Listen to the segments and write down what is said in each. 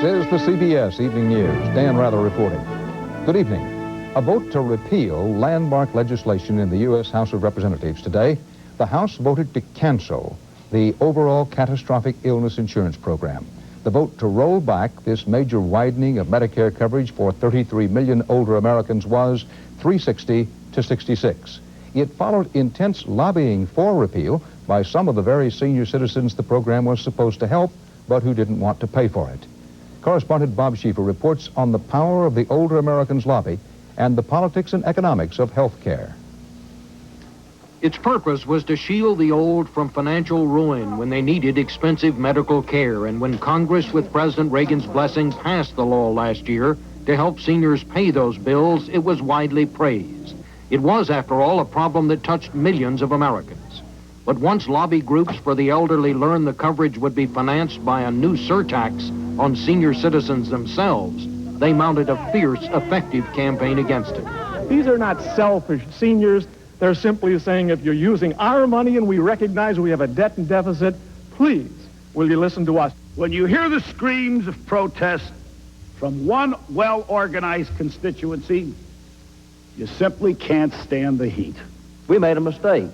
is the CBS Evening News. Dan Rather reporting. Good evening. A vote to repeal landmark legislation in the U.S. House of Representatives today. The House voted to cancel the overall catastrophic illness insurance program. The vote to roll back this major widening of Medicare coverage for 33 million older Americans was 360 to 66. It followed intense lobbying for repeal by some of the very senior citizens the program was supposed to help, but who didn't want to pay for it. Correspondent Bob Schieffer reports on the power of the older Americans' lobby and the politics and economics of health care. Its purpose was to shield the old from financial ruin when they needed expensive medical care, and when Congress, with President Reagan's blessing, passed the law last year to help seniors pay those bills, it was widely praised. It was, after all, a problem that touched millions of Americans. But once lobby groups for the elderly learned the coverage would be financed by a new surtax on senior citizens themselves, they mounted a fierce, effective campaign against it. These are not selfish seniors. They're simply saying, if you're using our money and we recognize we have a debt and deficit, please, will you listen to us? When you hear the screams of protest from one well-organized constituency, you simply can't stand the heat. We made a mistake.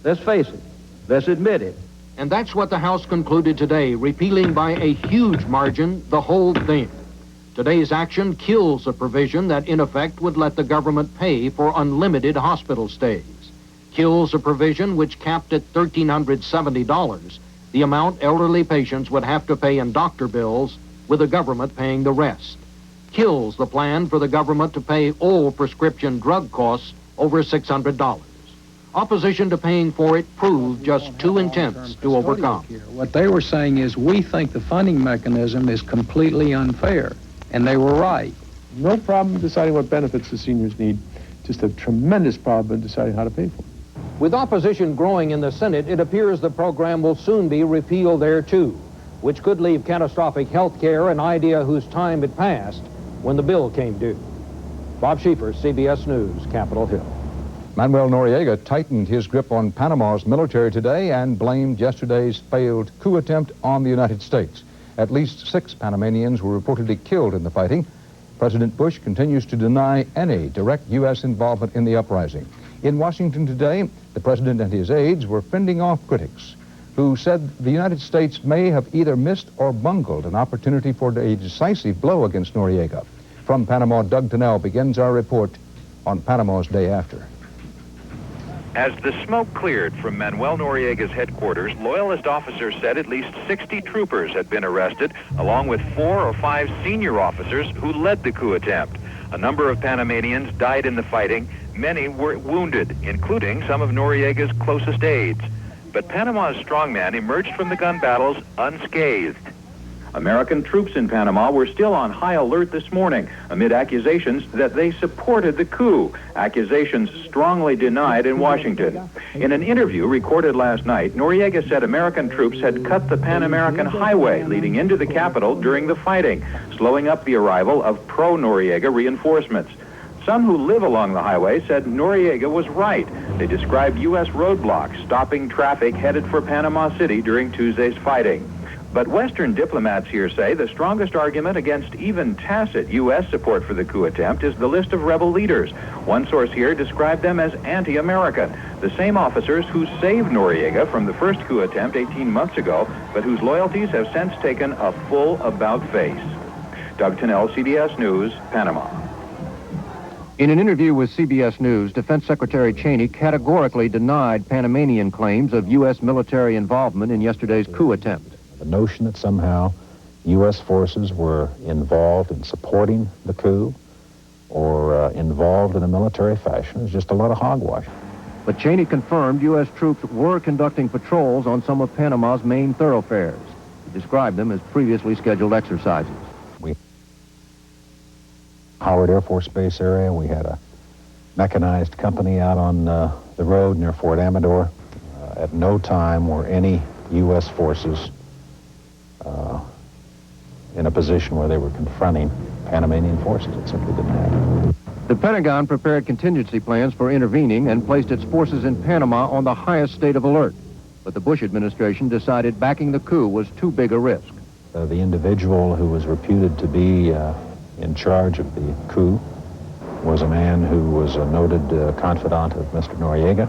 Let's face it. Let's admit it. And that's what the House concluded today, repealing by a huge margin the whole thing. Today's action kills a provision that, in effect, would let the government pay for unlimited hospital stays. Kills a provision which capped at $1,370, the amount elderly patients would have to pay in doctor bills, with the government paying the rest. Kills the plan for the government to pay all prescription drug costs over $600. Opposition to paying for it proved just too intense to overcome. What they were saying is, we think the funding mechanism is completely unfair. And they were right. No problem deciding what benefits the seniors need, just a tremendous problem in deciding how to pay for them. With opposition growing in the Senate, it appears the program will soon be repealed there too, which could leave catastrophic health care an idea whose time had passed when the bill came due. Bob Schieffer, CBS News, Capitol Hill. Manuel Noriega tightened his grip on Panama's military today and blamed yesterday's failed coup attempt on the United States. At least 6 Panamanians were reportedly killed in the fighting. President Bush continues to deny any direct U.S. involvement in the uprising. In Washington today, the president and his aides were fending off critics who said the United States may have either missed or bungled an opportunity for a decisive blow against Noriega. From Panama, Doug Tennell begins our report on Panama's day after. As the smoke cleared from Manuel Noriega's headquarters, Loyalist officers said at least 60 troopers had been arrested, along with 4 or 5 senior officers who led the coup attempt. A number of Panamanians died in the fighting. Many were wounded, including some of Noriega's closest aides. But Panama's strongman emerged from the gun battles unscathed. American troops in Panama were still on high alert this morning amid accusations that they supported the coup, accusations strongly denied in Washington. In an interview recorded last night, Noriega said American troops had cut the Pan-American highway leading into the capital during the fighting, slowing up the arrival of pro-Noriega reinforcements. Some who live along the highway said Noriega was right. They described U.S. roadblocks stopping traffic headed for Panama City during Tuesday's fighting. But Western diplomats here say the strongest argument against even tacit U.S. support for the coup attempt is the list of rebel leaders. One source here described them as anti-American, the same officers who saved Noriega from the first coup attempt 18 months ago, but whose loyalties have since taken a full about-face. Doug Tennell, CBS News, Panama. In an interview with CBS News, Defense Secretary Cheney categorically denied Panamanian claims of U.S. military involvement in yesterday's coup attempt. The notion that somehow U.S. forces were involved in supporting the coup or involved in a military fashion is just a lot of hogwash. But Cheney confirmed U.S. troops were conducting patrols on some of Panama's main thoroughfares. He described them as previously scheduled exercises. We Howard Air Force Base area, we had a mechanized company out on the road near Fort Amador. At no time were any U.S. forces in a position where they were confronting Panamanian forces. It simply didn't happen. The Pentagon prepared contingency plans for intervening and placed its forces in Panama on the highest state of alert. But the Bush administration decided backing the coup was too big a risk. The individual who was reputed to be in charge of the coup was a man who was a noted confidant of Mr. Noriega,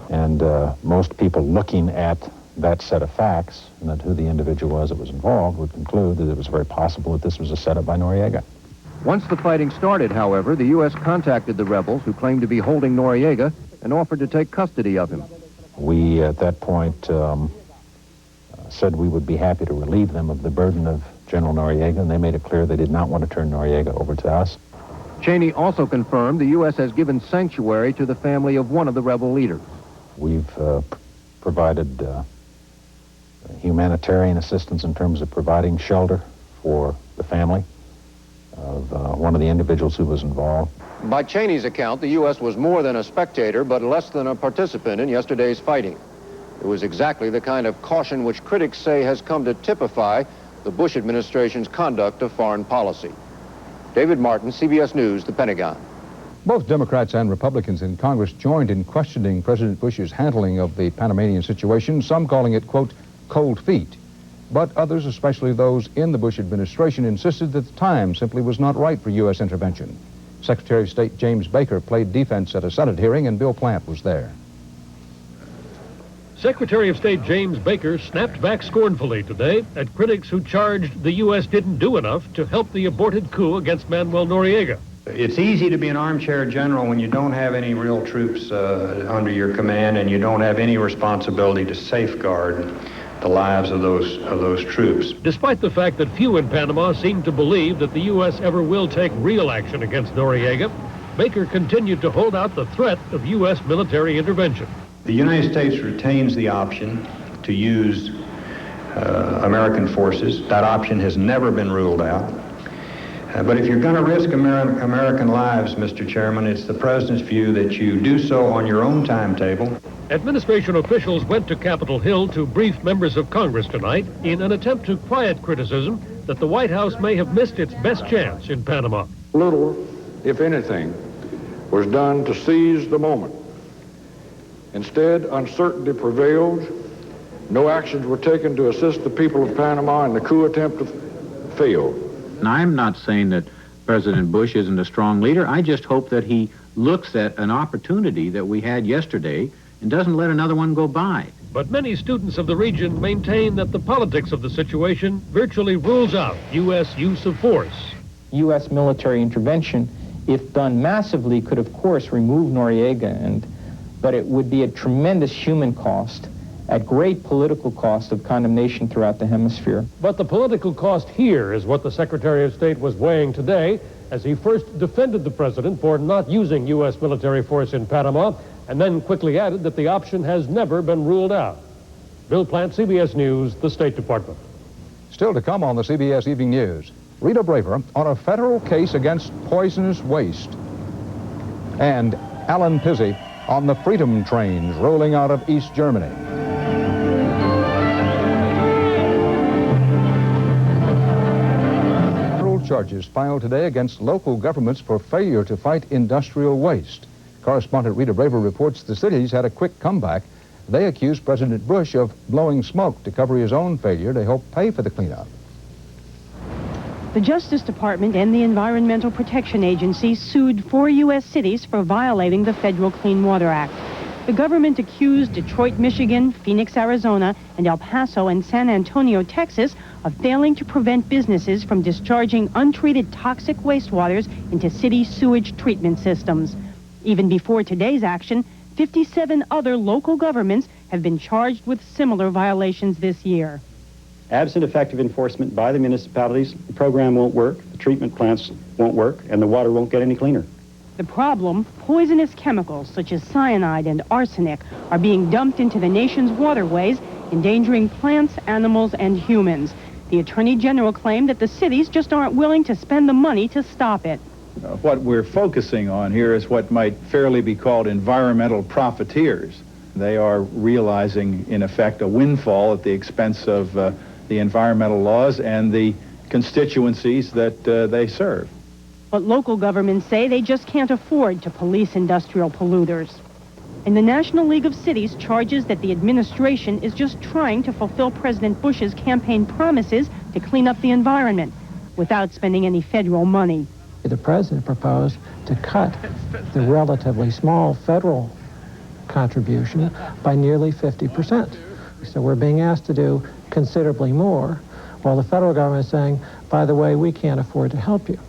and most people looking at that set of facts and at who the individual was that was involved would conclude that it was very possible that this was a setup by Noriega. Once the fighting started, however, the U.S. contacted the rebels who claimed to be holding Noriega and offered to take custody of him. We, at that point, said we would be happy to relieve them of the burden of General Noriega, and they made it clear they did not want to turn Noriega over to us. Cheney also confirmed the U.S. has given sanctuary to the family of one of the rebel leaders. We've provided humanitarian assistance in terms of providing shelter for the family of one of the individuals who was involved. By Cheney's account, the U.S. was more than a spectator, but less than a participant in yesterday's fighting. It was exactly the kind of caution which critics say has come to typify the Bush administration's conduct of foreign policy. David Martin, CBS News, the Pentagon. Both Democrats and Republicans in Congress joined in questioning President Bush's handling of the Panamanian situation, some calling it, quote, cold feet. But others, especially those in the Bush administration, insisted that the time simply was not right for U.S. intervention. Secretary of State James Baker played defense at a Senate hearing, and Bill Plant was there. Secretary of State James Baker snapped back scornfully today at critics who charged the U.S. didn't do enough to help the aborted coup against Manuel Noriega. It's easy to be an armchair general when you don't have any real troops under your command and you don't have any responsibility to safeguard the lives of those troops. Despite the fact that few in Panama seem to believe that the U.S. ever will take real action against Noriega, Baker continued to hold out the threat of U.S. military intervention. The United States retains the option to use American forces. That option has never been ruled out. But if you're going to risk American lives, Mr. Chairman, it's the President's view that you do so on your own timetable. Administration officials went to Capitol Hill to brief members of Congress tonight in an attempt to quiet criticism that the White House may have missed its best chance in Panama. Little, if anything, was done to seize the moment. Instead, uncertainty prevailed. No actions were taken to assist the people of Panama, and the coup attempt failed. Now, I'm not saying that President Bush isn't a strong leader. I just hope that he looks at an opportunity that we had yesterday and doesn't let another one go by. But many students of the region maintain that the politics of the situation virtually rules out U.S. use of force. U.S. military intervention, if done massively, could of course remove Noriega, but it would be a tremendous human cost, at great political cost of condemnation throughout the hemisphere. But the political cost here is what the Secretary of State was weighing today as he first defended the president for not using U.S. military force in Panama, and then quickly added that the option has never been ruled out. Bill Plant, CBS News, the State Department. Still to come on the CBS Evening News, Rita Braver on a federal case against poisonous waste, and Alan Pizzi on the Freedom Trains rolling out of East Germany. Federal charges filed today against local governments for failure to fight industrial waste. Correspondent Rita Braver reports the cities had a quick comeback. They accused President Bush of blowing smoke to cover his own failure to help pay for the cleanup. The Justice Department and the Environmental Protection Agency sued 4 U.S. cities for violating the Federal Clean Water Act. The government accused Detroit, Michigan, Phoenix, Arizona, and El Paso and San Antonio, Texas, of failing to prevent businesses from discharging untreated toxic wastewaters into city sewage treatment systems. Even before today's action, 57 other local governments have been charged with similar violations this year. Absent effective enforcement by the municipalities, the program won't work, the treatment plants won't work, and the water won't get any cleaner. The problem, poisonous chemicals such as cyanide and arsenic are being dumped into the nation's waterways, endangering plants, animals, and humans. The Attorney General claimed that the cities just aren't willing to spend the money to stop it. What we're focusing on here is what might fairly be called environmental profiteers. They are realizing, in effect, a windfall at the expense of the environmental laws and the constituencies that they serve. But local governments say they just can't afford to police industrial polluters. And the National League of Cities charges that the administration is just trying to fulfill President Bush's campaign promises to clean up the environment without spending any federal money. The president proposed to cut the relatively small federal contribution by nearly 50%. So we're being asked to do considerably more, while the federal government is saying, by the way, we can't afford to help you.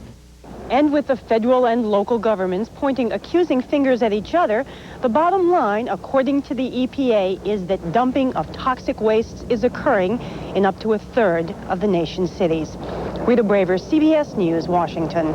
And with the federal and local governments pointing accusing fingers at each other, the bottom line, according to the EPA, is that dumping of toxic wastes is occurring in up to a third of the nation's cities. Rita Braver, CBS News, Washington.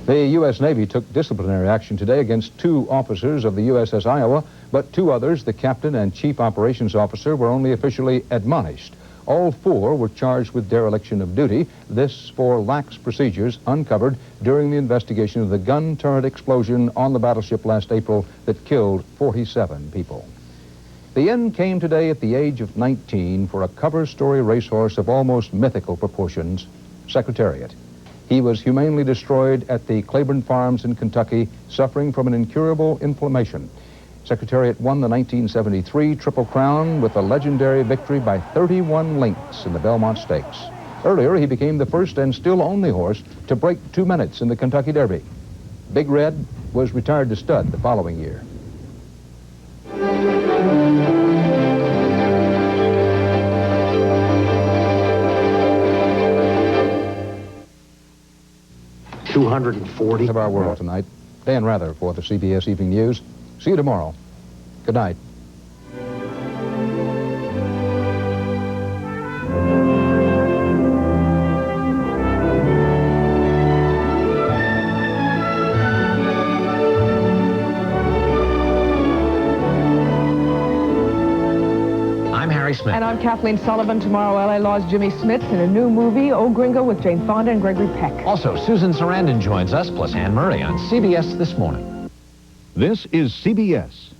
The U.S. Navy took disciplinary action today against 2 officers of the USS Iowa, but 2 others, the captain and chief operations officer, were only officially admonished. All 4 were charged with dereliction of duty, this for lax procedures uncovered during the investigation of the gun turret explosion on the battleship last April that killed 47 people. The end came today at the age of 19 for a cover story racehorse of almost mythical proportions, Secretariat. He was humanely destroyed at the Claiborne Farms in Kentucky, suffering from an incurable inflammation. Secretariat won the 1973 Triple Crown with a legendary victory by 31 lengths in the Belmont Stakes. Earlier, he became the first and still only horse to break 2 minutes in the Kentucky Derby. Big Red was retired to stud the following year. $240 of our world tonight. Dan Rather for the CBS Evening News. See you tomorrow. Good night. I'm Harry Smith. And I'm Kathleen Sullivan. Tomorrow, L.A. Law's Jimmy Smith in a new movie, Oh Gringo, with Jane Fonda and Gregory Peck. Also, Susan Sarandon joins us, plus Anne Murray on CBS This Morning. This is CBS.